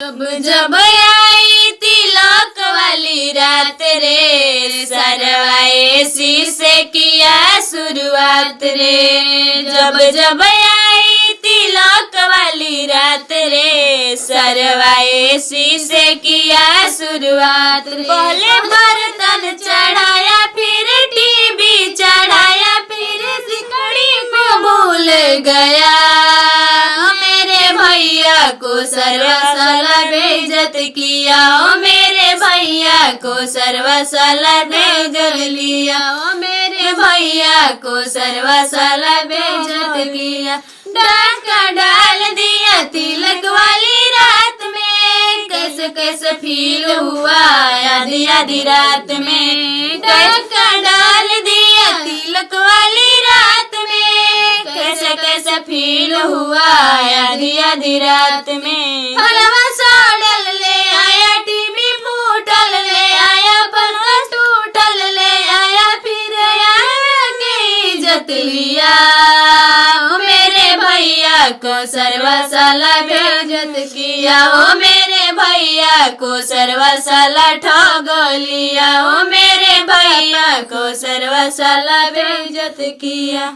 जब जब आई तिलक वाली रात रे, सरवाए से किया शुरुआत रे। जब जब आई तिलक वाली रात रे, सरवाए से किया शुरुआत रे। पहले बर्तन चढ़ाया, फिर टीवी चढ़ाया, फिर सिकड़ी को भूल गया। मेरे भैया को सर्वसाला बेइज्जत किया, ओ मेरे भैया को सर्वसाला बेइज्जत लिया, ओ मेरे भैया को सर्वसाला बेइज्जत किया। डाका डाल दिया तिलक वाली रात में, कैसे कैसे फील हुआ आधी आधी रात में। डाका डाल दिया तिलक वाली रात में, कैसे कैसे फील हुआ आधी आधी रात में। हलवा सड़ल ले आया, टीवी फूटल ले आया, पंखा टूटल ले आया, फिर आया के इज्जत लिया। ओ मेरे भैया को सर्वसाला बेइज्जत किया, ओ मेरे भैया को सर्वसाला ठग लिया, ओ मेरे भैया को सर्वसाला बेइज्जत किया।